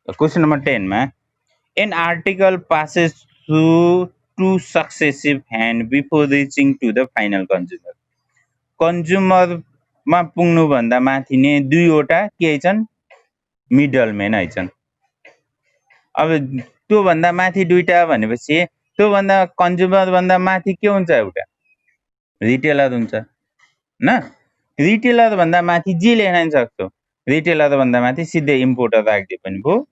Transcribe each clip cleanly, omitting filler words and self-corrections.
Question number 10 में an article passes through two successive hands before reaching to the final consumer. Consumer मा पुग्नु भन्दा माथि नै दुईवटा के आइछन् मिडलम्यान आइछन्। अब त्यो भन्दा माथि दुईटा भनेपछि त्यो भन्दा कन्ज्युमर भन्दा माथि के हुन्छ एउटा रिटेलर हुन्छ न। रिटेलर भन्दा माथि जे लेख्न सक्छौ रिटेलर भन्दा माथि सिधै इम्पोर्टर राख्दिए पनि भयो।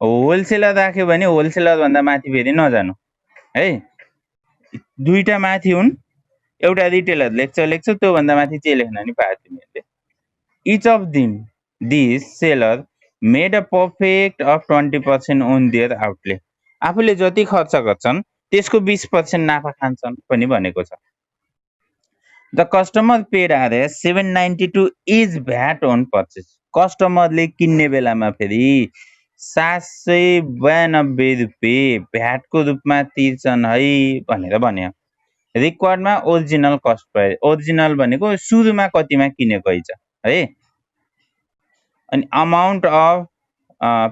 होलसेलर राख्यो भने होलसेलर भन्दा माथि फेरि नजानु है। दुईटा माथि हुन् एउटा रिटेलर लेख्छ त्यो भन्दा माथि जे लेख्न नि पायो तिमीहरूले। Each of this seller made a profit of 20% on their outlay. आफूले जति खर्च गर्छन् त्यसको 20% नाफा खान्छन् पनि भनेको छ। The customer paid RS 792 is VAT on purchase. कस्टमरले किन्ने बेलामा फेरि 792 रुपियाँ भ्याटको रूपमा तिर्छन् है भनेर भन्यो। रिक्वायर्डमा ओरिजिनल कस्ट प्राइस, ओरिजिनल भनेको सुरुमा कतिमा किनेको है। अनि amount of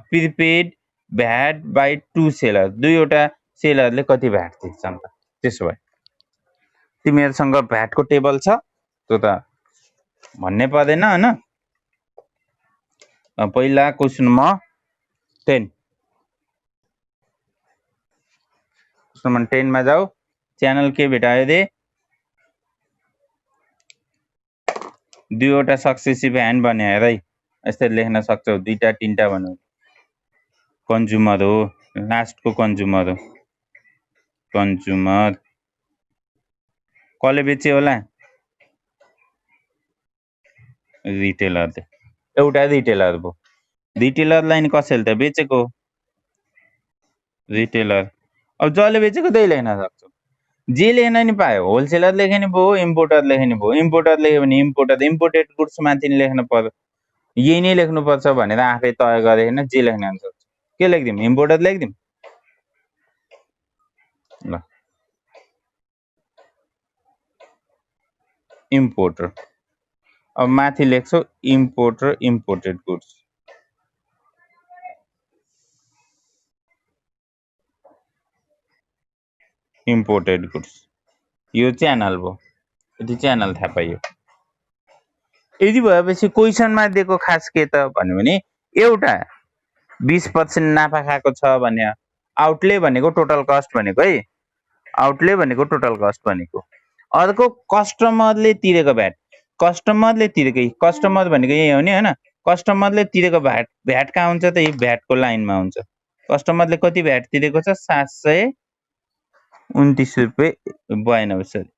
prepaid VAT by to seller, दुईवटा सेलरले कति भ्याट तिर्छन् त। त्यसो भए तिमीहरूसँग भ्याटको टेबल छ त्यो त भन्नै पर्दैन हैन। पहिला क्वेशन नम्बर 10 नम्बर 10 मा जाऊ। च्यानल के भेटायो रे दुईवटा सक्सेसिभ ह्यान्ड बन्यो हेर है। यस्तै लेख्न सक्छौ दुईटा तीनटा भन्नु कन्ज्युमर हो लास्टको कन्ज्युमर हो। कन्ज्युमर कसले बेच्यो होला रिटेलरले। एउटा रिटेलर भयो। रिटेलरलाई नि कसैले त बेचेको रिटेलर। अब जसले बेचेको त्यही लेख्न सक्छौ। जे लेख्न नि पायो होलसेलर लेखे नि भयो इम्पोर्टर लेखे नि भयो। इम्पोर्टर लेख्यो भने इम्पोर्टर इम्पोर्टेड गुड्स माथि नि लेख्नु पर्यो। यही नै लेख्नुपर्छ भनेर आफै तय गरे हैन जे लेख्न सक्छ। के लेख्दिम इम्पोर्टर लेख्दिम ल। इम्पोर्टर अब माथि लेख्छौ importer imported goods. Imported goods यो च्यानल भयो। यदि च्यानल थाहा पाइयो। यदि भएपछि क्वेसनमा दिएको खास के त भन्यो भने एउटा 20% नाफा खाएको छ भने आउटले भनेको टोटल कस्ट भनेको है। आउटले भनेको टोटल कस्ट भनेको। अर्को कस्टमरले तिरेको भ्याट। कस्टमरले तिरेको कस्टमर भनेको यही हो नि हैन। कस्टमरले तिरेको भ्याट कहाँ हुन्छ त यही भ्याटको लाइनमा हुन्छ। कस्टमरले कति भ्याट तिरेको छ 729 रुपियाँ 92 सरी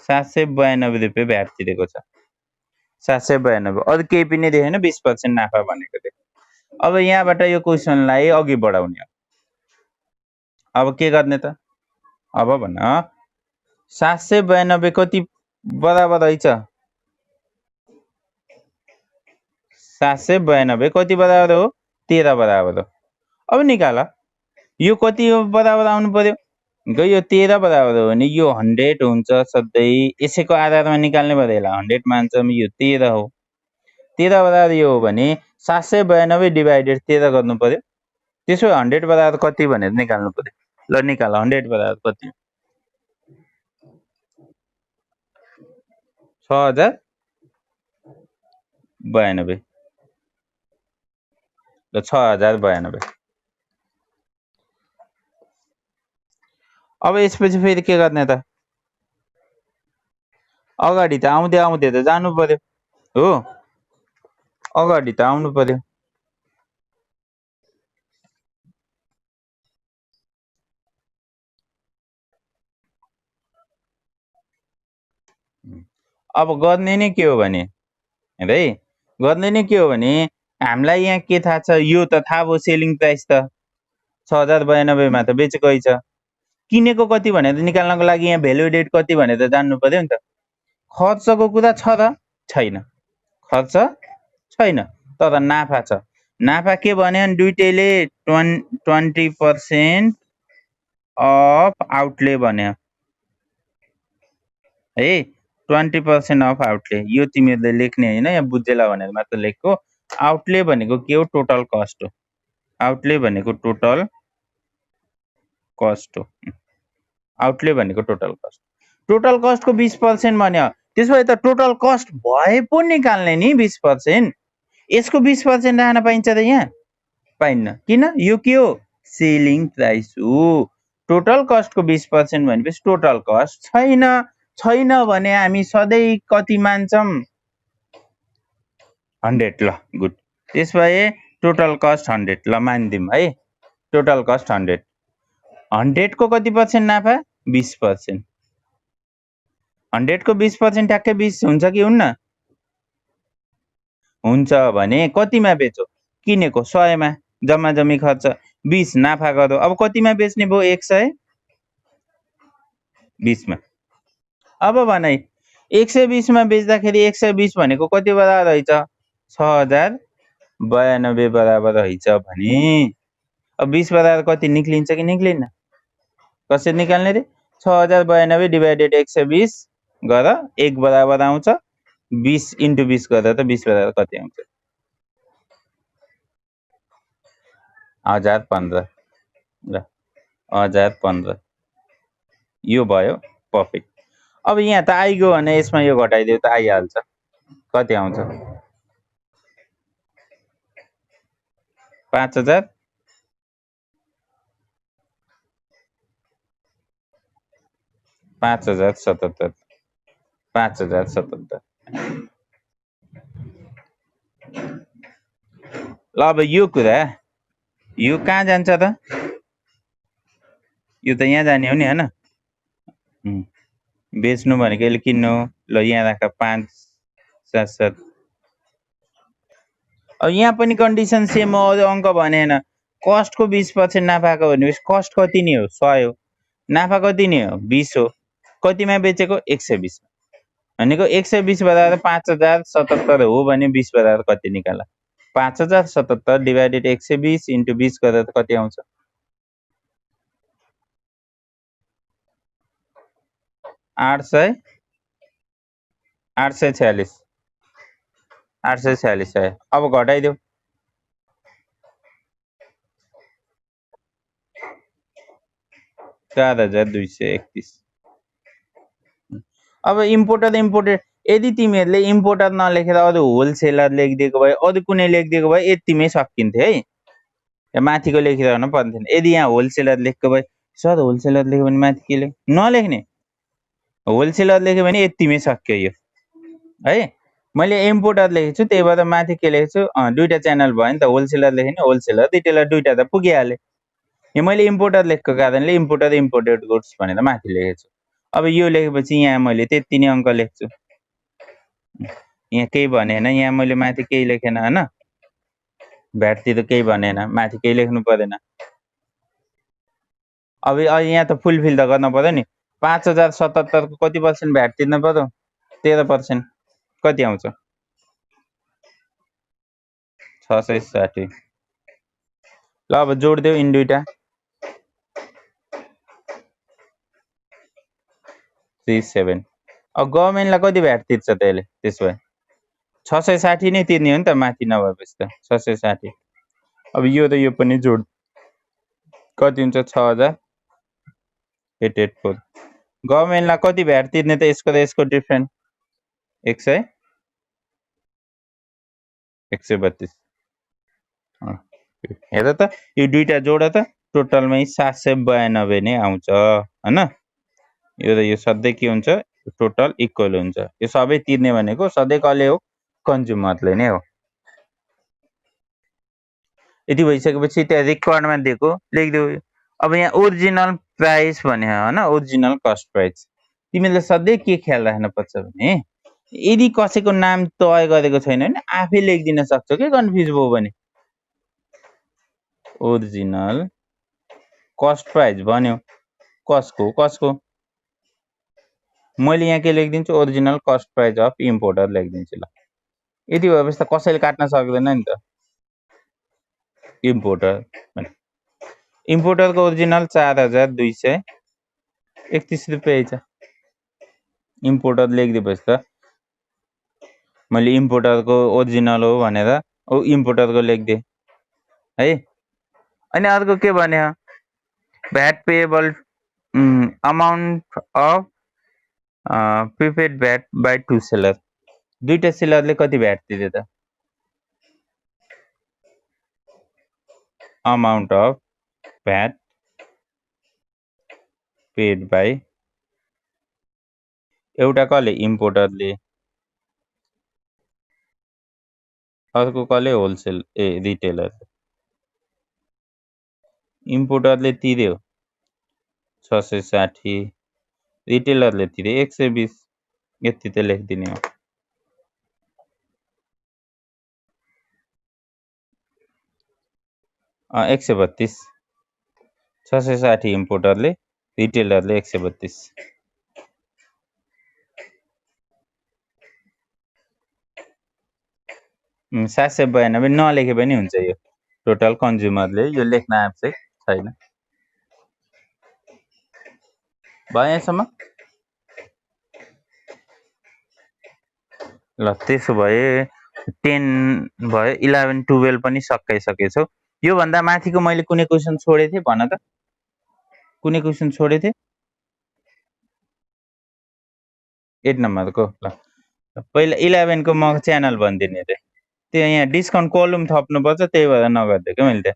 792 रुपियाँ भ्याट तिरेको छ। 792 अरु केही पनि देखेन 20% नाफा भनेको थियो। अब यहाँबाट यो क्वेसनलाई अघि बढाउने हो। अब के गर्ने त अब भन्न 792 कति बराबर हैछ 792 कति बराबर हो 13 बराबर हो। अब निकाल यो कति बराबर आउनु पर्यो यो 13 बराबर हो भने यो 100 हुन्छ सधैँ। यसैको आधारमा निकाल्ने भयो यसलाई 100 मान्छौँ यो 13 हो। 13 बराबर यो हो भने 792 डिवाइडेड 13 गर्नु पर्यो। त्यसो 100 बराबर कति भनेर निकाल्नु पर्यो। ल निकाल 100 बराबर कति 6092 ल 6092। अब यसपछि फेरि के गर्ने त अगाडि त आउँदै आउँदै त जानु पर्यो हो। अगाडि त आउनु पर्यो। अब गर्ने नै के हो भने है गर्ने नै के हो भने हामीलाई यहाँ के थाहा छ यो त थाहा भयो सेलिङ प्राइस त 6092 मा त बेचेको छ। किनेको कति भनेर निकाल्नको लागि यहाँ भ्यालु एडेड कति भनेर जान्नु पर्यो नि त। खर्चको कुरा छ र छैन खर्च छैन तर नाफा छ। नाफा के भन्यो दुईटैले 20% अफ आउटले भन्यो है 20% अफ आउटले। यो तिमीहरूले लेख्ने हैन यहाँ बुझेला भनेर मात्र लेखेको। आउटले भनेको के हो टोटल कस्ट हो। आउटले भनेको टोटल कस्ट हो। आउटले भनेको टोटल कस्ट। टोटल कस्टको 20% भन्यो, त्यसो भए त टोटल कस्ट भए पो निकाल्ने नि 20%। यसको 20% राख्न पाइन्छ त यहाँ? पाइन्न। किन? यो के हो? सेलिङ प्राइस हो। टोटल कस्टको 20% भनेपछि टोटल कस्ट छैन। छैन भने हामी सधैँ कति मान्छौँ? 100। ल गुड। त्यस भए टोटल कस्ट 100 ल मानिदिउँ है। Total cost 100। 100 को कति पर्सेन्ट नाफा? 20%। 100 को 20% ठ्याक्कै 20 हुन्छ कि हुन्न? हुन्छ भने कतिमा बेचो? किनेको 100 मा, जम्मा जम्मी खर्च 20, नाफा गर्यो। अब कतिमा बेच्ने भयो? 120 मा। अब भनाइ 120 मा बेच्दाखेरि 120 भनेको कति बराबर रहेछ? 6092 बराबर रहेछ भने अब 20 बराबर कति निक्लिन्छ कि निक्लिन्न? कसरी निकाल्ने रे? 6092 डिभाइडेड 120 गर 1 बराबर आउँछ। 20 इन्टु 20 गरेर त 20 बराबर कति आउँछ? 1015। ल 1015 यो भयो प्रफिट। अब यहाँ त आइगयो भने यसमा यो घटाइदियो त आइहाल्छ। कति आउँछ? 5000 5077 5077। ल अब यो कुरा यो कहाँ जान्छ त? यो त यहाँ जाने हो नि हैन? बेच्नु भनेको यसले किन्नु। ल यहाँ राख 577। अब यहाँ पनि कन्डिसन सेम हो। अङ्क भनेन कस्टको 20% नाफाको भनेपछि कस्ट कति नि हो? 100 हो। नाफा कति नि हो? 20 हो। कतिमा बेचेको? 120 भनेको 120 बराबर 5077 हो भने 20 बराबर कति निकाल? 5077 डिभाइडेड 120 इन्टु 20 गरेर कति आउँछ? 846 846 आयो। अब घटाइदेऊ। 4231। अब इम्पोर्टेड यदि तिमीहरूले इम्पोर्टर नलेखेर अरू होलसेलर लेखिदिएको भए, अरू कुनै लेखिदिएको भए यतिमै सकिन्थ्यो है। माथिको लेखिरहनु पर्दैन। यदि यहाँ होलसेलर लेखेको भए, सर होलसेलर लेख्यो भने माथि के लेख? नलेख्ने। होलसेलर लेख्यो भने यतिमै सक्यो यो है। मैले इम्पोर्टर लेखेको छु, त्यही भएर माथि के लेखेको छु? दुईटा च्यानल भयो नि त। होलसेलर लेखेँ नि होलसेलर, रिटेलर दुईटा त पुगिहाल्यो। यो मैले इम्पोर्टर लेखेको कारणले इम्पोर्टर इम्पोर्टेड गुड्स भनेर माथि लेखेको छु। अब यो लेखेपछि यहाँ मैले त्यति नै अङ्क लेख्छु। यहाँ केही भनेन, यहाँ मैले माथि केही लेखेन हैन। भ्याटतिर केही भनेन, माथि केही लेख्नु परेन। अब यहाँ त फुलफिल त गर्न पर्यो नि। 5077 को कति पर्सेन्ट भ्याट तिर्नु पर्यो? 13%। कति आउँछ? 660। ल अब जोड देऊ इन दुईटा। 37। अब गभर्मेन्टलाई कति भ्याट तिर्छ त यसले? त्यसो भए 660 नै तिर्ने हो नि त, माथि नभएपछि त 660। अब यो र यो पनि जोड कति हुन्छ? 6884। गभर्मेन्टलाई कति भ्याट तिर्ने त यसको र यसको डिफरेन्ट? 132। हेर त यो दुईटा जोड त टोटलमै 792 नै आउँछ हैन। यो र यो सधैँ के हुन्छ? टोटल इक्वल हुन्छ। यो सबै तिर्ने भनेको सधैँ कसले हो? कन्ज्युमरले नै हो। यति भइसकेपछि त्यहाँ रिक्वायर्डमा दिएको लेखिदेऊ। अब यहाँ ओरिजिनल प्राइस भने हैन, ओरिजिनल कस्ट प्राइस। तिमीले सधैँ के ख्याल राख्नुपर्छ भने यदि कसैको नाम तय गरेको छैन भने आफै लेखिदिन सक्छौ के कन्फ्युज भयो भने। ओरिजिनल कस्ट प्राइस भन्यो कसको मैले यहाँ के लेखिदिन्छु? Original cost price of importer लेखिदिन्छु। ल यति भएपछि त कसैले काट्न सक्दैन नि त। इम्पोर्टरको ओरिजिनल 4231 रुपियाँ छ। इम्पोर्टर लेखिदिएपछि त मैले इम्पोर्टरको ओरिजिनल हो भनेर इम्पोर्टरको लेखिदिएँ है। अनि अर्को के भन्यो VAT payable amount of prepaid VAT by 2 seller दुईटा सेलरले कति भ्याट तिर्यो त amount of VAT paid by एउटा कसले इम्पोर्टरले अर्को कसले होलसेल रिटेलर इम्पोर्टरले तिर्यो 660 रिटेलरले तिर्यो 120 यति त लेखिदिने हो 132 660 इम्पोर्टरले रिटेलरले 132 792 नलेखे पनि हुन्छ यो टोटल कन्ज्युमरले यो लेख्न आवश्यक छैन भयो यहाँसम्म ल त्यसो भए 10 भयो 11 12 पनि सकाइसकेछौ यो भन्दा माथिको मैले कुनै क्वेशन छोडे थिए भन त कुनै क्वेशन छोडे थिए 8 नम्बरको ल पहिला 11 को म च्यानल भनिदिने रे त्यो यहाँ डिस्काउन्ट कलम थप्नुपर्छ त्यही भएर नगर्दिएको मैले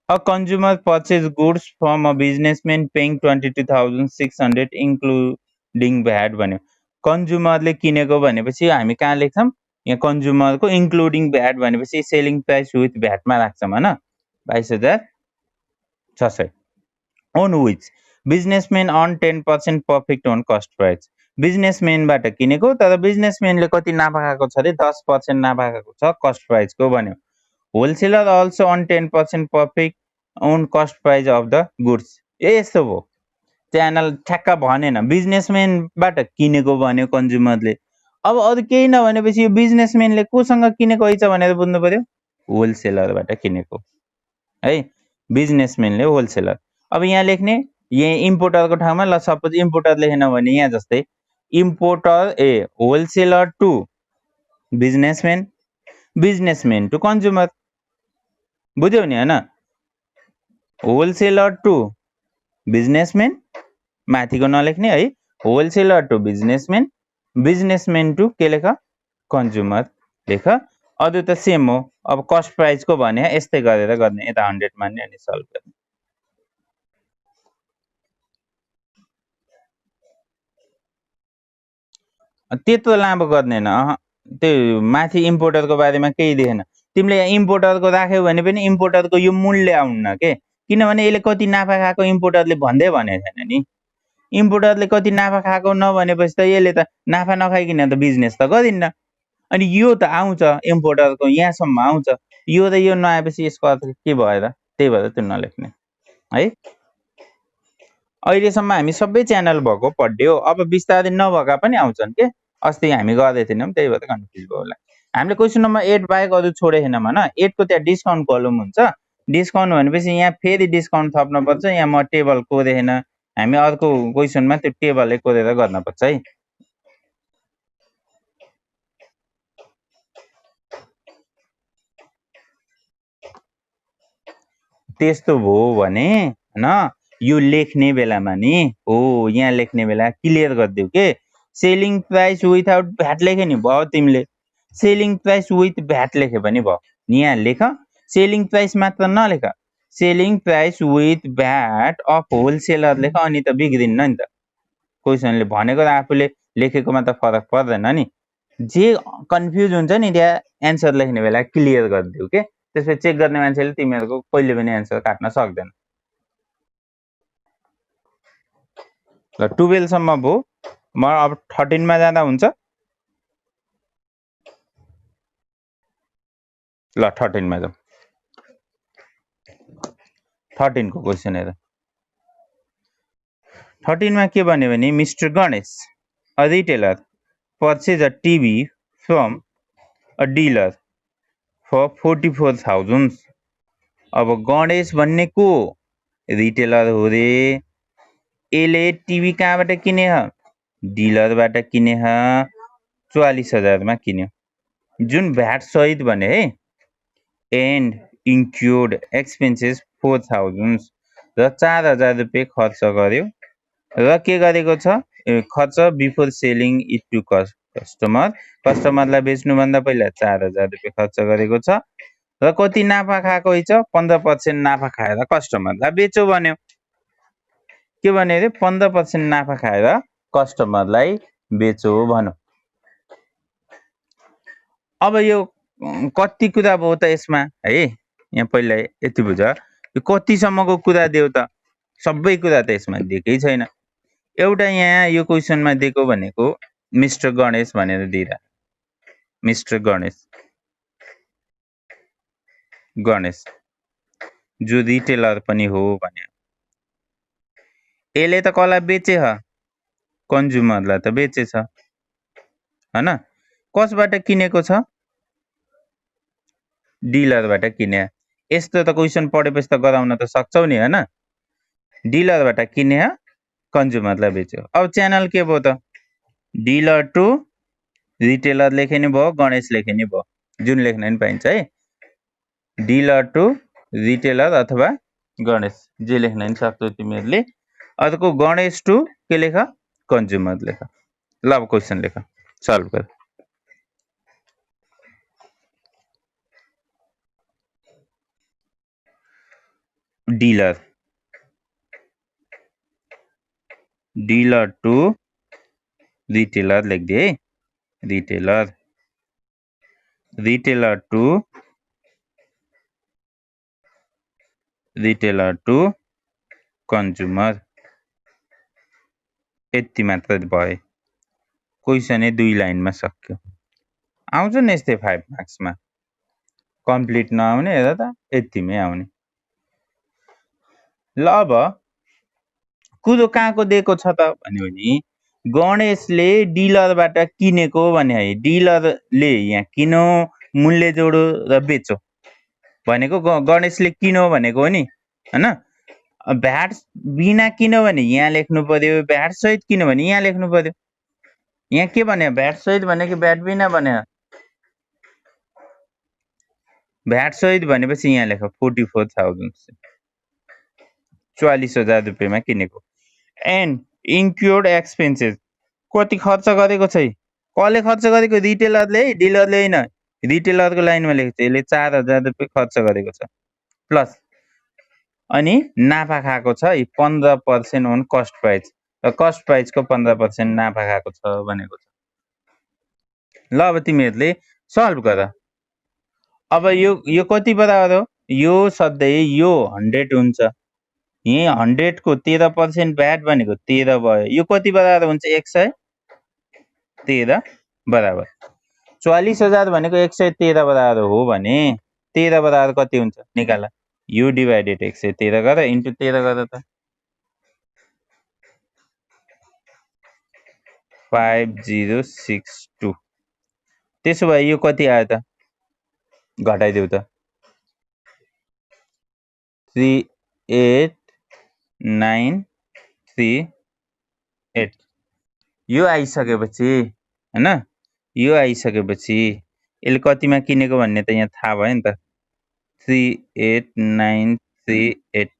a consumer purchase goods from a businessman paying 22,600 including VAT भन्यो कन्ज्युमरले किनेको भनेपछि हामी कहाँ लेख्छौँ यहाँ कन्ज्युमरको इन्क्लुडिङ भ्याट भनेपछि सेलिङ प्राइस विथ भ्याटमा राख्छौँ होइन 22,600 on which businessman earn 10% profit on cost price बिजनेसम्यानबाट किनेको तर बिजनेसम्यानले कति नाफा खाएको छ अरे 10% नाफा खाएको छ कस्ट प्राइसको भन्यो wholesaler also on 10% profit on cost price of the goods यस्तो भयो च्यानल ठ्याक्क भनेन बिजनेसम्यानबाट किनेको भन्यो कन्ज्युमरले अब अरू केही नभनेपछि यो बिजनेसम्यानले कोसँग किनेको रहेछ भनेर बुझ्नु पर्यो होलसेलरबाट किनेको है बिजनेसम्यानले होलसेलर अब यहाँ लेख्ने यहाँ इम्पोर्टरको ठाउँमा ल सपोज इम्पोर्टर लेखेन भने यहाँ जस्तै importer wholesaler to businessman businessman to consumer बुझ्यौ नि होइन होलसेलर टु बिजनेसम्यान माथिको नलेख्ने है wholesaler to businessman businessman to के लेख कन्ज्युमर लेख अरू त सेम हो अब कस्ट प्राइसको भने यस्तै गरेर गर्ने यता 100 मान्ने अनि सल्भ गर्ने त्यत्रो लामो गर्दैन त्यो माथि इम्पोर्टरको बारेमा केही देखेन तिमीले यहाँ इम्पोर्टरको राख्यौ भने पनि इम्पोर्टरको यो मूल्य आउन्न के किनभने यसले कति नाफा खाएको इम्पोर्टरले भन्दै भनेको छैन नि इम्पोर्टरले कति नाफा खाएको नभनेपछि त यसले त नाफा नखाइकन त बिजनेस त गरिन्न अनि यो त आउँछ इम्पोर्टरको यहाँसम्म आउँछ यो र यो नआएपछि यसको अर्थ के भयो र त्यही भएर त्यो नलेख्ने है अहिलेसम्म हामी सबै च्यानल भएको पढ्यो अब बिस्तारै नभएका पनि आउँछन् के अस्ति हामी गर्दै थिएनौँ त्यही भएर कन्फ्युज भयो होला हामीले क्वेसन नम्बर 8 बाहेक अरू छोडेनौँ होइन 8 को त्यहाँ डिस्काउन्ट कलम हुन्छ डिस्काउन्ट भनेपछि यहाँ फेरि डिस्काउन्ट थप्नुपर्छ यहाँ म टेबल कोरेन हामी अर्को क्वेसनमा त्यो टेबलै कोरेर गर्नुपर्छ है त्यस्तो भयो भने होइन यो लेख्ने बेलामा नि हो यहाँ लेख्ने बेला क्लियर गरिदेऊ के सेलिङ प्राइस विथआउट भ्याट लेख्यो नि भयो तिमीले सेलिङ प्राइस विथ भ्याट लेख्यो भने भयो यहाँ लेख सेलिङ प्राइस मात्र नलेख selling price with VAT of wholesaler लेख अनि त बिग्रिन्न नि त क्वेसनले भनेको त आफूले लेखेकोमा त फरक पर्दैन नि जे कन्फ्युज हुन्छ नि त्यहाँ एन्सर लेख्ने बेला क्लियर गरिदेऊ के त्यसपछि चेक गर्ने मान्छेले तिमीहरूको कहिले पनि एन्सर काट्न सक्दैन ल 12 सम्म भयो म अब 13 मा जाँदा हुन्छ ल 13 मा जाऊ 13 को क्वेसन हेर 13 मा के भन्यो भने Mr Ganesh a retailer purchase a TV from a dealer for 44,000 अब गणेश भन्ने को रिटेलर हो रे यसले टिभी कहाँबाट किने डिलरबाट किने 44,000 मा किन्यो जुन भ्याट सहित भने है एन्ड इन्क्युर्ड एक्सपेन्सेस 4000 र 4000 रुपियाँ खर्च गर्यो र के गरेको छ खर्च before selling it to customer कस्टमरलाई बेच्नुभन्दा पहिला 4000 रुपियाँ खर्च गरेको छ र कति नाफा खाएको छ 15% नाफा खाएर कस्टमरलाई बेच्यो भन्यो के भन्यो अरे 15% नाफा खाएर कस्टमरलाई बेच्यो भन्यो अब यो कति कुरा भयो त यसमा है यहाँ पहिला यति बुझ यो कतिसम्मको कुरा दियो त सबै कुरा त यसमा दिएकै छैन एउटा यहाँ यो क्वेसनमा दिएको भनेको मिस्टर गणेश भनेर दिइरा मिस्टर गणेश जो रिटेलर पनि हो भन्यो यसले त कसलाई बेचे ह कन्ज्युमरलाई त बेचेछ हैन कसबाट किनेको छ डिलरबाट किने यस्तो त क्वेसन पढेपछि त गराउन त सक्छौ नि हैन डिलरबाट किने कन्ज्युमरलाई बेच्यो अब च्यानल के भयो त डिलर टु रिटेलर लेखे नि भयो गणेश लेखे नि भयो जुन लेख्न नि पाइन्छ है डिलर टु रिटेलर अथवा गणेश जे लेख्न नि सक्छौ तिमीहरूले अर्को गणेश टु के लेख कन्ज्युमर लेख ल अब क्वेसन लेख सल्भ गर डिलर टु रिटेलर लेखिदिए है रिटेलर टु कन्ज्युमर यति मात्र भयो क्वेसनै 2 लाइनमा सक्यो आउँछ नि यस्तै 5 मार्क्समा कम्प्लिट नआउने हेर त यतिमै आउने ल अब कुरो कहाँको दिएको छ त भन्यो भने गणेशले डिलरबाट किनेको भने है डिलरले यहाँ किनो मूल्य जोडो र बेचो भनेको गणेशले किनो भनेको हो नि हैन भ्याट बिना किनो भने यहाँ लेख्नु पर्यो भ्याट सहित किनो भने यहाँ लेख्नु पर्यो यहाँ के भन्यो भ्याट सहित भने कि भ्याट बिना भन्यो भ्याट सहित भनेपछि यहाँ लेख 44,000 44,000 रुपियाँमा किनेको एन्ड इन्क्युर्ड एक्सपेन्सेस कति खर्च गरेको छ कसले खर्च गरेको रिटेलरले है डिलरले हैन रिटेलरको लाइनमा लेखेको छ यसले 4,000 रुपियाँ खर्च गरेको छ प्लस अनि नाफा खाएको छ 15% अन कस्ट प्राइस र कस्ट प्राइसको 15% नाफा खाएको छ भनेको छ ल अब तिमीहरूले सल्भ गर अब यो कति बराबर हो यो सधैँ यो 100 हुन्छ यही 100 को 13% भ्याट भनेको 13 भयो यो कति बराबर हुन्छ 113 बराबर 44,000 भनेको 113 बराबर हो भने 13 बराबर कति हुन्छ निकाल यो डिभाइडेड 113 गर इन्टु 13 गर त 5062 त्यसो भए यो कति आयो त घटाइदेऊ त 38938 यो आइसकेपछि हैन यो आइसकेपछि यसले कतिमा किनेको भन्ने त यहाँ थाहा भयो नि त 38938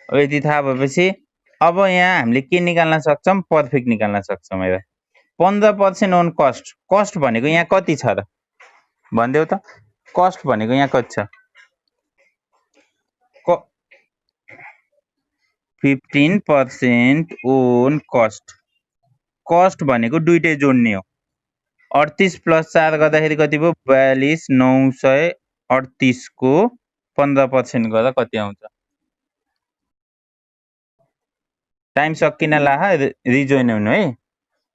अब यति थाहा भएपछि अब यहाँ हामीले के निकाल्न सक्छौं पर्फेक्ट निकाल्न सक्छौं हेर 15% अन कस्ट भनेको यहाँ कति छ र भन्देऊ त कस्ट भनेको यहाँ कति छ 15% ओन कस्ट भनेको दुईटै जोड्ने हो 38 + 4 गर्दाखेरि कति भयो 42,938 को 15% गर्दा कति आउँछ टाइम सकिन ला रिजोइन हुनु है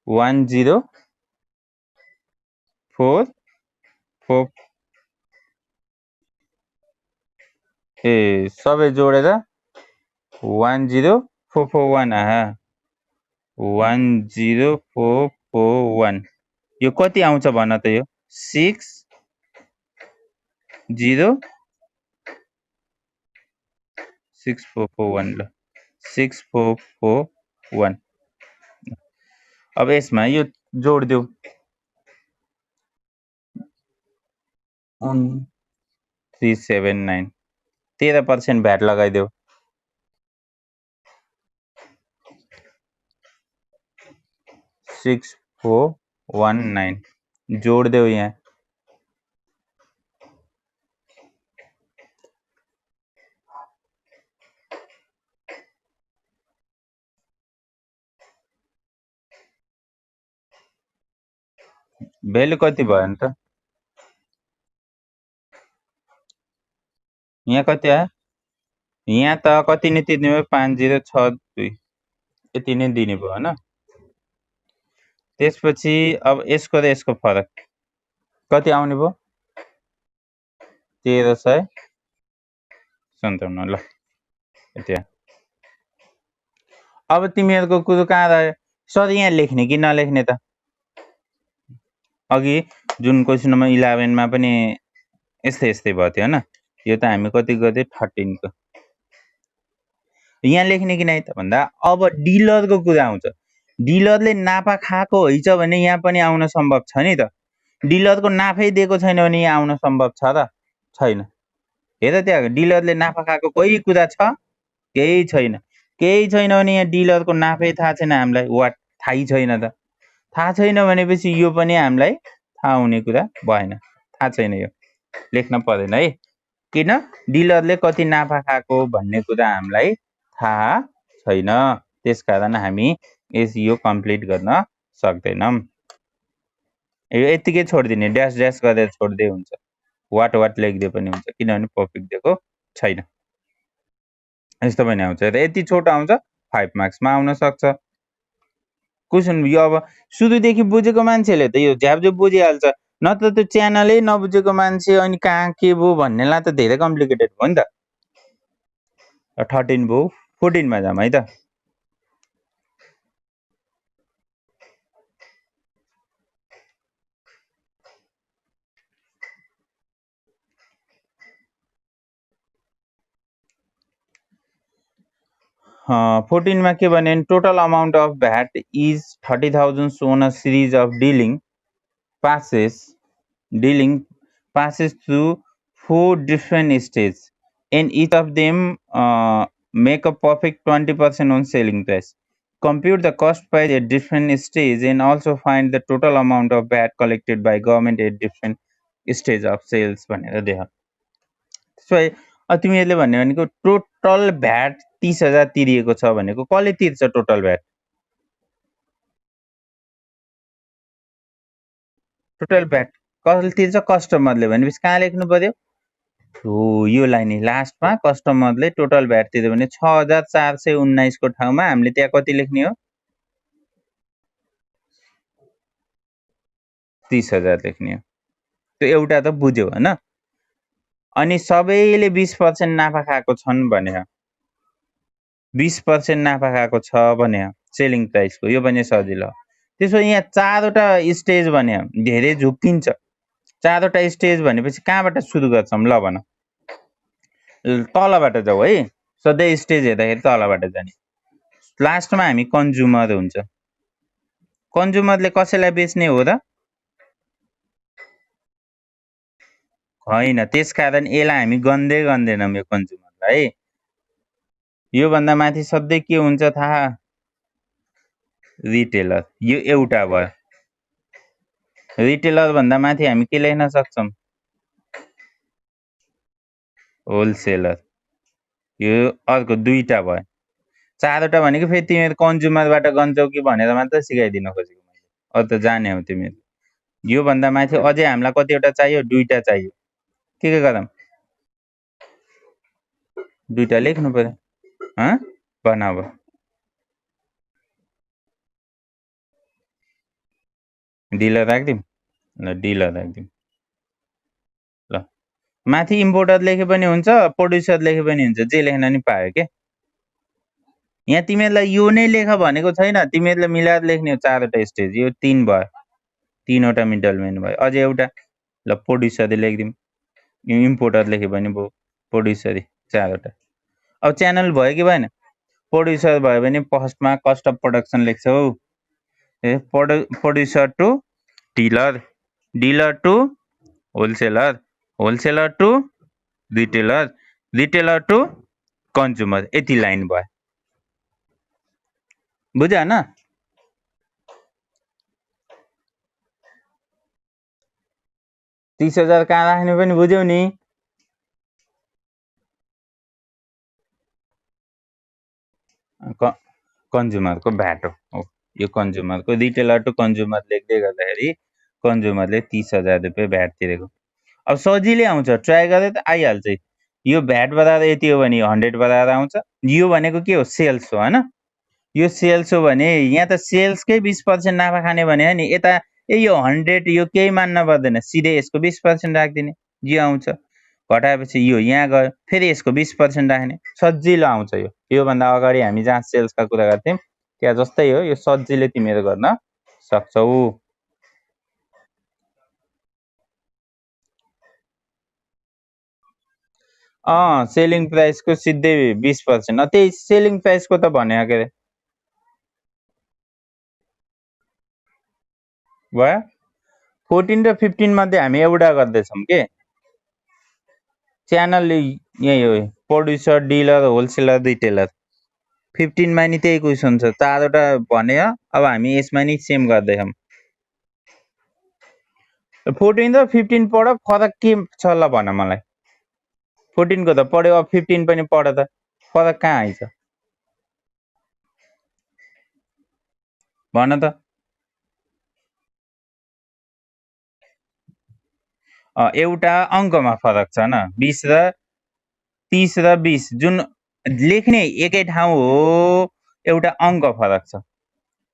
10444 ए सबै जोडेर 10441 आहा 10441 यो कति आउँछ भन त यो 6441 ल 6441 अब यसमा यो जोड देऊ 379 13% भ्याट लगाइदेऊ 6419 जोड देऊ यहाँ भ्यालु कति भयो नि त यहाँ कति आयो यहाँ त कति नै तिर्ने भयो 5062 यति नै दिने भयो हैन त्यसपछि अब यसको र यसको फरक कति आउने भयो 1357 ल यति अब तिमीहरुको कुरो कहाँ रह्यो सर यहाँ लेख्ने कि नलेख्ने त अघि जुन क्वेशन नम्बर 11 मा पनि यस्तै भयो थियो हैन यो त हामी कति गर्दै 13 को यहाँ लेख्ने कि नै त भन्दा अब डिलरको कुरा आउँछ डिलरले नाफा खाएको हैछ भने यहाँ पनि आउन सम्भव छ नि त डिलरको नाफै दिएको छैन भने यहाँ आउन सम्भव छ र छैन हेर त्यहाँ डिलरले नाफा खाएको कोही कुरा छ केही छैन भने यहाँ डिलरको नाफै थाहा छैन हामीलाई वाट थाहै छैन त थाहा छैन भनेपछि यो पनि हामीलाई थाहा हुने कुरा भएन थाहा छैन यो लेख्न पर्दैन है किन डिलरले कति नाफा खाएको भन्ने कुरा हामीलाई थाहा छैन त्यसकारण हामी यो कम्प्लिट गर्न सक्दैनौं यो यतिकै छोड्दिने ड्याश ड्याश गरेर छोड्दै हुन्छ वाट लेख्दै पनि हुन्छ किनभने टपिक दिएको छैन यस्तो पनि आउँछ र यति छोटो आउँछ 5 मार्क्समा आउन सक्छ क्वेशन यो अब सुरुदेखि बुझेको मान्छेले त यो झ्यापझुप बुझिहाल्छ नत्र त्यो च्यानलै नबुझेको मान्छे अनि कहाँ के भयो भन्नेलाई त धेरै कम्प्लिकेटेड हो नि त 13 भयो 14 मा जाम है त हाँ 14 में के भने total amount of VAT is 30,000 shown a series of dealing passes through 4 different stages and each of them make a profit 20% on selling price. Compute the cost price at different stage and also find the total amount of VAT collected by government at different stage of sales भनेर देख त्यसो तिमीहरूले भन्ने भनेको total VAT 30,000 तिरिएको छ भनेको कसले तिर्छ total VAT कसले तिर्छ कस्टमरले भनेपछि कहाँ लेख्नु पर्यो हो यो लाइन लास्टमा कस्टमरले टोटल भ्याट तिर्यो भने 6419 को ठाउँमा हामीले त्यहाँ कति लेख्ने हो 30,000 लेख्ने हो त्यो एउटा त बुझ्यौ हैन अनि सबैले 20% नाफा खाएको छन् भने 20% नाफा खाएको छ भने सेलिङ प्राइसको यो पनि सजिलो त्यसो यहाँ चारवटा स्टेज भने धेरै झुक्किन्छ चारवटा स्टेज भनेपछि कहाँबाट सुरु गर्छौं ल भन तलबाट जाऊ है सधैँ स्टेज हेर्दाखेरि तलबाट जाने लास्टमा हामी कन्ज्युमर हुन्छ कन्ज्युमरले कसैलाई बेच्ने हो र हैन त्यसकारण यसलाई हामी गन्दै गन्दैनौं यो कन्ज्युमरलाई यो भन्दा माथि सधैँ के हुन्छ थाहा रिटेलर यो एउटा भयो रिटेलर भन्दा माथि हामी के लेख्न सक्छौं होलसेलर यो अर्को दुईटा भयो चारवटा भनेको फेरि तिमीहरु कन्ज्युमरबाट गन्छौ कि भनेर मात्र सिकाइदिन खोजेको मैले अरु त जाने हो तिमीहरु यो भन्दा माथि अझै हामीलाई कतिवटा चाहियो दुईटा चाहियो के गरौँ दुईटा लेख्नु पर्यो ह बनाऊ डिलर राख्दिम ल डिलर राख्दिम ल माथि इम्पोर्टर लेखे पनि हुन्छ प्रोड्युसर लेखे पनि हुन्छ जे लेख्न नि पायो के यहाँ तिमीहरुलाई यो नै लेख भनेको छैन तिमीहरुले मिलाएर लेख्ने हो चारवटा स्टेज यो 3 भयो तीनवटा मिडलम्यान भयो अझै एउटा ल प्रोड्युसर लेख्दिम इम्पोर्टर लेखे पनि भयो प्रोड्युसर चारवटा अब च्यानल भयो कि भएन प्रोड्युसर भयो भने फर्स्टमा कस्ट अफ प्रोडक्सन लेख्छौ ए producer to dealer dealer to wholesaler wholesaler to retailer, retailer to consumer, यति लाइन भयो। बुझ्यो न? $30,000 कहाँ राख्ने पनि बुझ्यौ नि? कन्ज्युमरको भ्याट हो यो, कन्ज्युमरको रिटेलर टु कन्ज्युमर लेख्दै गर्दाखेरि कन्ज्युमरले ₹30,000 भ्याट तिरेको। अब सजिलै आउँछ, ट्राई गरे त आइहाल्छ। यो भ्याट बराबर यति हो भने 100 बराबर आउँछ। यो भनेको के हो? सेल्स हो हैन? यो सेल्स हो भने यहाँ त सेल्सकै 20% नाफा खाने भने नि, यता यो 100 यो केही मान्न पर्दैन, सिधै यसको 20% राखिदिने, यो आउँछ। घटाएपछि यो यहाँ गयो, फेरि यसको 20% राख्ने, सजिलो आउँछ यो। योभन्दा अगाडि हामी जहाँ सेल्सका कुरा गर्थ्यौँ त्यहाँ जस्तै हो, यो सजिलै तिमीहरू गर्न सक्छौ। सेलिङ प्राइसको सिधै 20%, त्यही सेलिङ प्राइसको त भने के अरे भयो। 14 र 15 मध्ये हामी एउटा गर्दैछौँ के, च्यानल यही हो, प्रोड्युसर, डिलर, होलसेलर, रिटेलर। 15 मा नि त्यही क्वेसन छ, 4वटा भन्यो। अब हामी यसमा नि सेम गर्दैछौँ। 14 र 15 पढ, फरक के छ ल भन मलाई। 14 को त पढ्यो, अब 15 पनि पढ त, फरक कहाँ आइछ भन त। एउटा अङ्कमा फरक छ न, 20 र 30 र 20 जुन लेख्ने एकै ठाउँ हो, एउटा अङ्क फरक छ,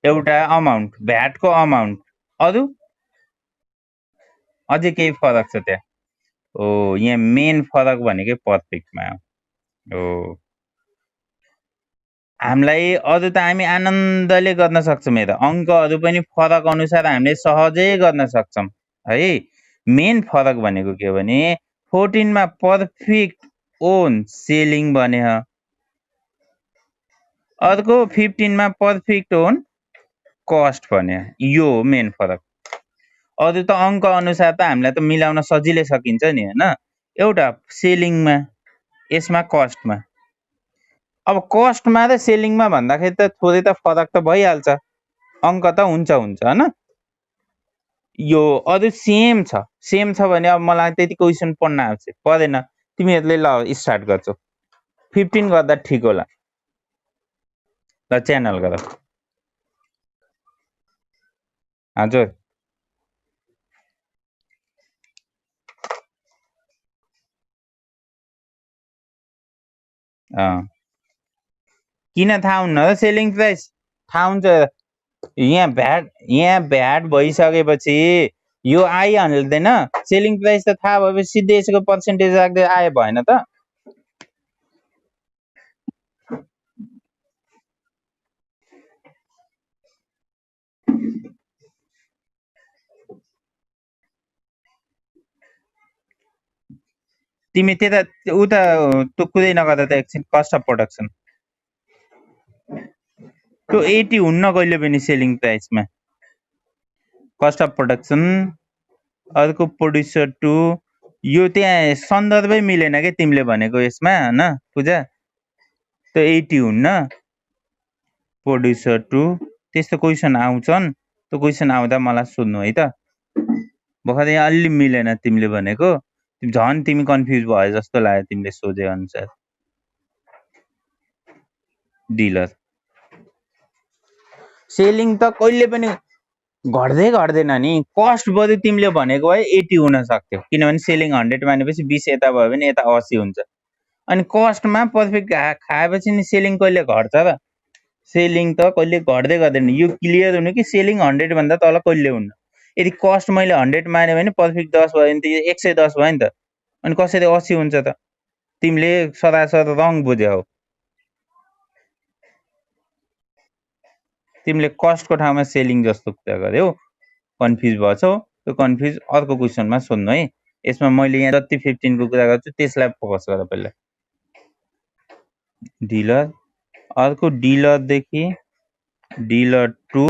एउटा अमाउन्ट, भ्याटको अमाउन्ट। अरु अझै केही फरक छ त्यहाँ? यहाँ मेन फरक भनेकै पर्फेक्टमा हो। हामीलाई अरु त हामी आनन्दले गर्न सक्छौँ, हेर अङ्कहरू पनि फरक अनुसार हामीले सहजै गर्न सक्छौँ है। मेन फरक भनेको के हो भने 14 मा पर्फेक्ट ओन सेलिङ भने, अर्को 15 मा पर्फेक्ट ओन कस्ट भने, यो हो मेन फरक। अरु त अङ्क अनुसार त हामीलाई त मिलाउन सजिलै सकिन्छ नि हैन, एउटा सेलिङमा, यसमा कस्टमा। अब कस्टमा र सेलिङमा भन्दाखेरि त थोरै त फरक त भइहाल्छ, अङ्क त हुन्छ हैन। यो अरु सेम छ भने अब मलाई त्यति क्वेसन पढ्न आवश्यक परेन, तिमीहरूले ल स्टार्ट गर्छौ। 15 गर्दा ठिक होला, ल च्यानल गर। हजुर किन थाहा हुन्न र सेलिङ प्राइस? थाहा हुन्छ। यहाँ भ्याट भइसकेपछि यो आइहाल्दैन, सेलिङ प्राइस त थाहा भएपछि सिधै यसको पर्सेन्टेज राख्दै आए भएन त। तिमी त्यता उता त्यो कुरै नगर्दा त एकछिन कस्ट अफ प्रोडक्सन त्यो 80 हुन्न कहिले पनि सेलिङ प्राइसमा। कस्ट अफ प्रोडक्सन, अर्को प्रोड्युसर टु, यो त्यहाँ सन्दर्भै मिलेन के तिमीले भनेको यसमा हैन पूजा, त्यो 80 हुन्न। प्रोड्युसर टु त्यस्तो क्वेसन आउँछन्, त्यो क्वेसन आउँदा मलाई सोध्नु है त। भर्खर यहाँ अलि मिलेन तिमीले भनेको, झन् तिमी कन्फ्युज भयो जस्तो लाग्यो तिमीले सोधे अनुसार। डिलर सेलिङ त कहिले पनि घट्दैन नि, कस्ट बरु तिमीले भनेको भए 80 हुन सक्थ्यो, किनभने सेलिङ 100 मानेपछि 20 यता भयो भने यता 80 हुन्छ। अनि कस्टमा पर्फेक्ट खाएपछि नि सेलिङ कहिले घट्छ र? सेलिङ त कहिले घट्दै गर्दैन, यो क्लियर हुनु कि सेलिङ 100 भन्दा तल कहिले हुन्न। यदि कस्ट मैले 100 माने भने पर्फेक्ट 10 भयो भने त 110 भयो नि त, अनि कसरी 80 हुन्छ त? तिमीले सरासर रङ बुझ्यौ हो। तिमीले कस्टको ठाउँमा सेलिङ जस्तो कुरा गर्यौ, कन्फ्युज भछौ। त्यो कन्फ्युज अर्को क्वेसनमा सोध्नु है। यसमा मैले यहाँ जति 15 को कुरा गर्छु त्यसलाई फोकस गर पहिला। डिलर, अर्को डिलरदेखि dealer to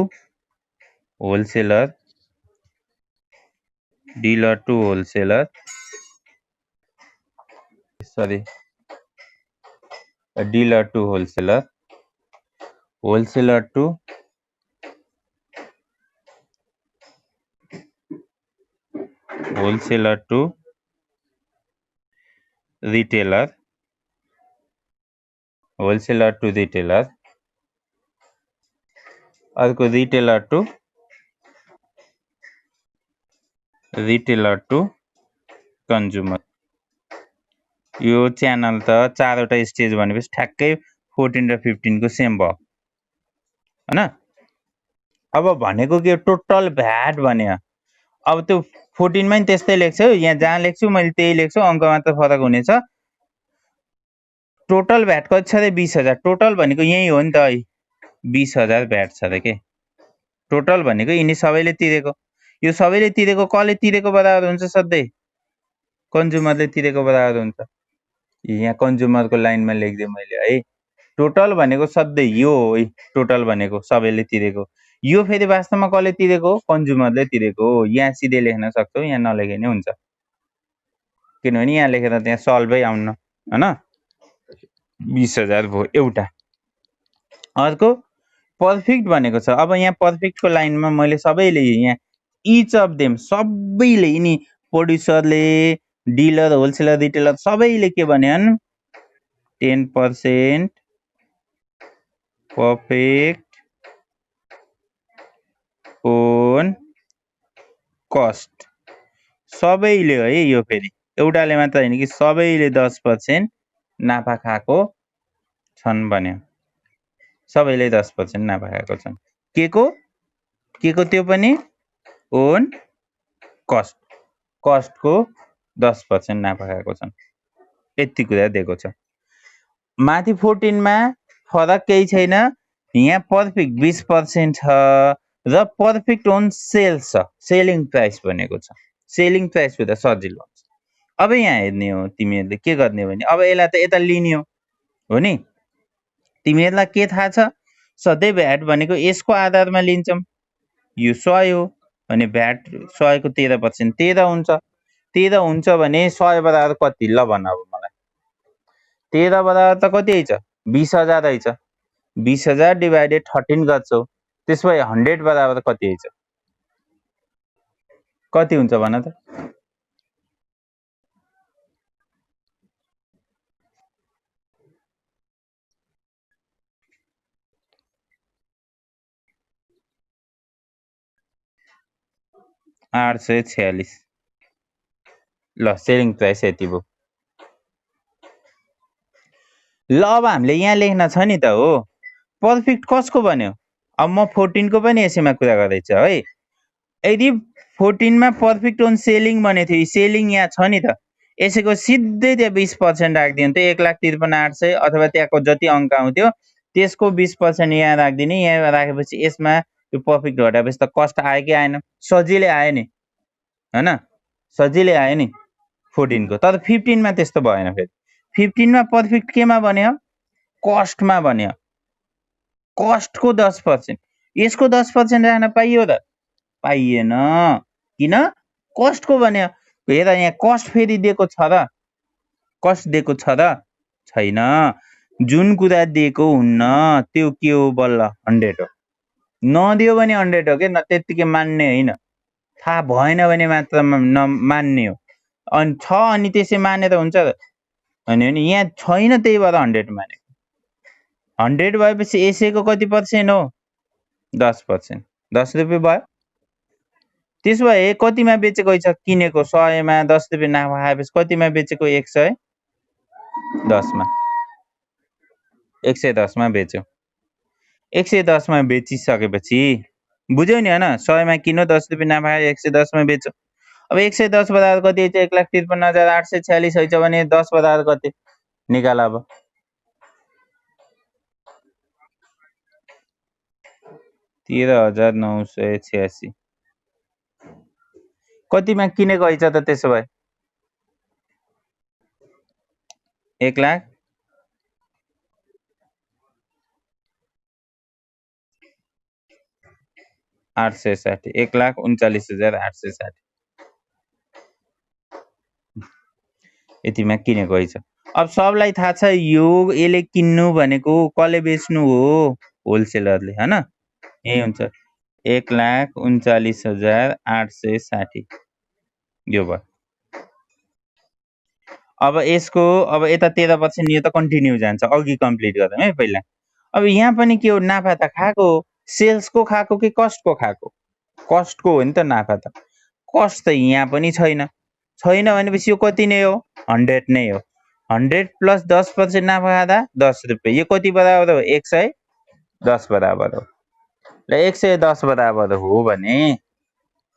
wholesaler, dealer to wholesaler, sorry, a dealer to wholesaler, wholesaler to retailer, wholesaler to retailer, अर्को retailer to consumer. यो च्यानल त चारवटा स्टेज भनेपछि ठ्याक्कै 14 र 15 को सेम भयो हैन। अब भनेको के टोटल भ्याट भने अब त्यो 14 मा नि त्यस्तै लेख्छु, यहाँ जहाँ लेख्छु मैले त्यही लेख्छु, अङ्क मात्र फरक हुनेछ। टोटल भ्याट कति छ रे 20,000, टोटल भनेको यही हो नि त, 20,000 भ्याट छ रे के। टोटल भनेको यिनी सबैले तिरेको, यो सबैले तिरेको कसले तिरेको बराबर हुन्छ, सधैँ कन्ज्युमरले तिरेको बराबर हुन्छ। यहाँ कन्ज्युमरको लाइनमा लेख्दिएँ मैले है। टोटल भनेको सधैँ यो हो, टोटल भनेको सबैले तिरेको। यो फेरि वास्तवमा कसले तिरेको, कन्ज्युमरले तिरेको हो। यहाँ सिधै लेख्न सक्छौ, यहाँ नलेखे नि हुन्छ, किनभने यहाँ लेखेर त्यहाँ सल्भै आउन हैन। 20,000 भयो एउटा। अर्को पर्फेक्ट भनेको छ। अब यहाँ पर्फेक्टको लाइनमा मैले सबैले यहाँ इच अफ देम सबैले यिनी प्रोड्युसरले, डिलर, होलसेलर, रिटेलर सबैले के भनेन् 10% पर्फेक्ट ओन कस्ट, सबैले है। यो फेरि एउटाले मात्र हैन कि सबैले 10% नाफा खाएको छन् भन्यो, सबैले 10% नाफा खाएको छन्। के को त्यो पनि ओन कस्ट, कस्टको 10% नाफा खाएको छन्, यति कुरा दिएको छ। माथि 14 मा फरक केही छैन, यहाँ पर्फेक्ट 20% छ र पर्फेक्ट ओन सेल्स छ, सेलिङ प्राइस भनेको छ। सेलिङ प्राइस हुँदा सजिलो हुन्छ। अब यहाँ हेर्ने हो तिमीहरूले के गर्ने भने अब यसलाई त यता लिने हो नि। तिमीहरूलाई के थाहा छ, सधैँ भ्याट भनेको यसको आधारमा लिन्छौँ। यो 100 हो भने भ्याट 100 को 13% 13 हुन्छ। 13 हुन्छ भने 100 बराबर कति, ल भन अब मलाई। 13 बराबर त कति आइछ, 20,000 आइछ। 20,000 डिभाइडेड 13 गर्छौ, त्यसो भए 100 बराबर कति आइछ, कति हुन्छ भन त। 846। ल सेलिङ प्राइस यति भयो। ल अब हामीले यहाँ लेख्न छ नि त हो, पर्फेक्ट कसको भन्यो। अब म 14 को पनि यसैमा कुरा गर्दैछु है। यदि 14 मा पर्फेक्ट ओन सेलिङ भनेको थियो, सेलिङ यहाँ छ नि त, यसैको सिधै त्यहाँ 20% राखिदियो भने त 1,53,800 अथवा त्यहाँको जति अङ्क आउँथ्यो त्यसको 20% यहाँ राखिदिने। यहाँ राखेपछि यसमा त्यो पर्फेक्ट घटाएपछि त कस्ट आयो कि आएन, सजिलै आयो नि हैन, सजिलै आयो नि 14 को। तर 15 मा त्यस्तो भएन। फेरि 15 मा पर्फेक्ट केमा भन्यो, कस्टमा भन्यो, कस्टको 10%। यसको 10% राख्न पाइयो त, पाइएन। किन, कस्टको भन्यो। हेर यहाँ कस्ट फेरि दिएको छ र, कस्ट दिएको छ र छैन। जुन कुरा दिएको हुन्न त्यो के हो, बल्ल 100 हो। नदियो भने 100 हो के, न त्यतिकै मान्ने होइन, थाहा भएन भने मात्र नमान्ने हो। अनि छ अनि त्यसै मानेर हुन्छ र, अनि यहाँ छैन, त्यही भएर 100 माने। 100 भएपछि यसैको कति पर्सेन्ट हो, 10%, 10 रुपियाँ भयो। त्यसो भए कतिमा बेचेको छ, किनेको 100 मा 10 रुपियाँ नाफा खाएपछि कतिमा बेचेको, 110 मा, 110 मा बेच्यो। 110 मा बेचिसकेपछि बुझ्यौ नि हैन, 100 मा किन्यो 10 रुपियाँ नाफा खायो, 110 मा बेच्यो। अब 110 बराबर कति आइछ, 1,53,846 आइछ भने 10 बराबर कति निकाल। अब 13,986 कतिमा किनेको आइछ त, त्यसो भए 1,00,000 860, 1,39,860 यतिमा किनेको आइछ। अब सबलाई थाहा छ यो यसले किन्नु भनेको कसले बेच्नु हो होलसेलरले हैन यही हुन्छ 1,39,860 यो भयो अब यसको अब यता 13% यो त कन्टिन्यू जान्छ अघि कम्प्लिट गरौँ है पहिला अब यहाँ पनि के हो नाफा त खाएको सेल्सको खाएको कि कस्टको खाएको कस्टको हो नि त नाफा त कस्ट त यहाँ पनि छैन छैन भनेपछि यो कति नै हो 100 नै हो 100 प्लस 10% नाफा खाँदा 10 रुपियाँ यो कति बराबर हो 110 बराबर हो ल 110 बराबर हो भने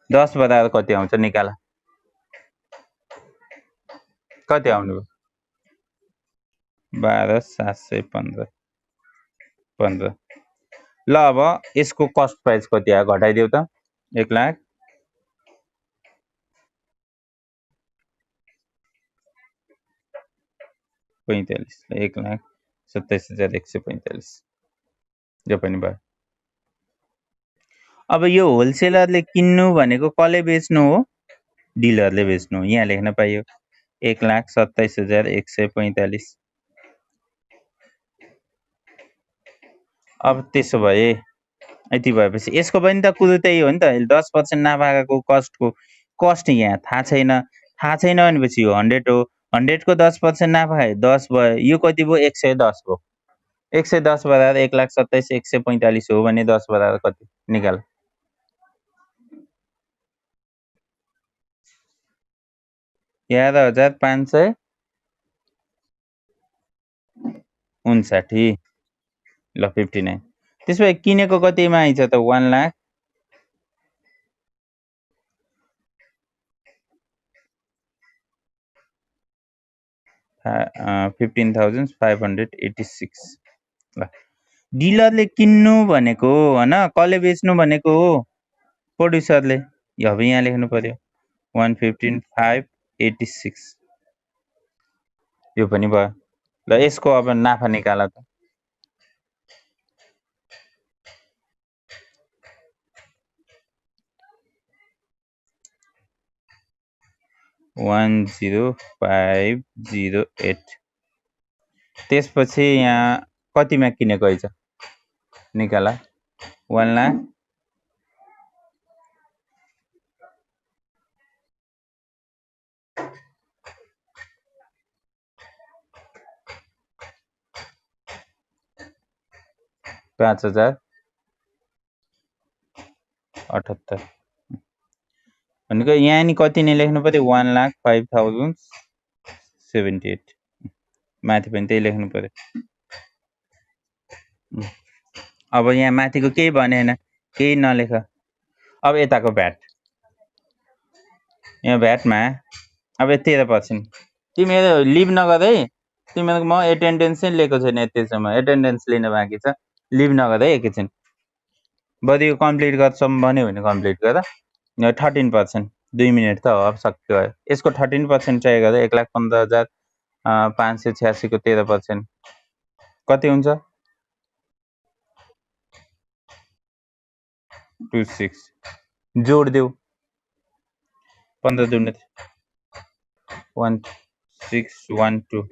10 बराबर कति आउँछ निकाल कति आउनु 12,715 15 ल अब यसको कस्ट प्राइस कति आयो घटाइदेऊ त 1,00,000 45 1,27,145 यो पनि भयो अब यो होलसेलरले किन्नु भनेको कसले बेच्नु हो डिलरले बेच्नु हो यहाँ लेख्न पाइयो 1,27,145 अब त्यसो भए यति भएपछि यसको पनि त कुरो त्यही हो नि त 10% नाफाको कस्टको कस्ट यहाँ थाहा छैन भनेपछि यो 100 हो 100 को 10% नाफा खायो 10 भयो यो कति भयो 110 भयो 110 बराबर 1,27,145 हो भने 10 बराबर कति निकाल 11,559 ल 59 त्यसो भए किनेको कतिमा आइछ त 1,00,000 15,586 ल डिलरले किन्नु भनेको हैन कसले बेच्नु भनेको हो प्रोड्युसरले अब यहाँ लेख्नु पर्यो 115,586 यो पनि भयो ल यसको अब नाफा निकाल त 10508 त्यसपछि यहाँ कतिमा किनेको रहेछ निकाला 1,00,000 5,078 भनेको यहाँ नि कति नै लेख्नु पर्यो 1,05,078 माथि पनि त्यही लेख्नु पर्यो अब यहाँ माथिको केही भनेन केही नलेख अब यताको भ्याट यहाँ भ्याटमा अब 13% तिमीहरू लिभ नगर है तिमीहरूको म एटेन्डेन्स नै लिएको छैन यतिसम्म एटेन्डेन्स लिन बाँकी छ लिभ नगर है एकैछिन बरु यो कम्प्लिट गर्छौँ भन्यो भने कम्प्लिट गर 13% 2 मिनट त हो अब सक्यो यसको 13% चाहिएको गर्दा 1,15,586 को 13% कति हुन्छ 26 जोड देऊ 15 दुने 1612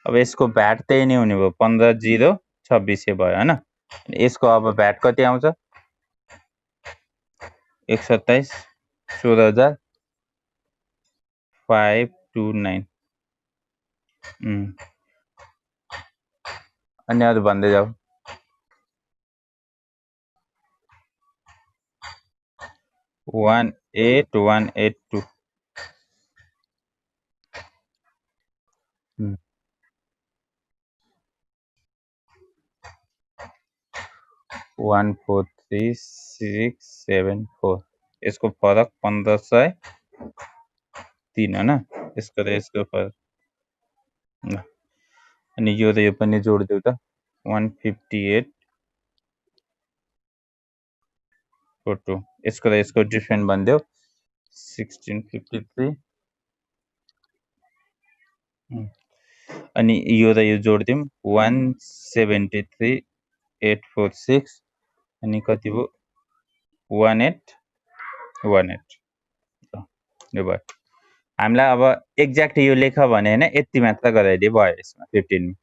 अब यसको भ्याट त्यही नै हुने भयो 15,026 भयो हैन यसको अब भ्याट कति आउँछ 127 16,529 अनि अरु भन्दै जाऊ 18182 143,674 यसको फरक 1503 हैन यसको र यसको फरक अनि यो र यो पनि जोड देऊ त 158.42 यसको र यसको डिफरेन्ट भन्देऊ 1653 अनि यो र यो जोड दिउँ 173,846 अनि कति भयो 1818 यो भयो हामीलाई अब एक्ज्याक्ट यो लेख भने होइन यति मात्र गराइदिए भयो यसमा 15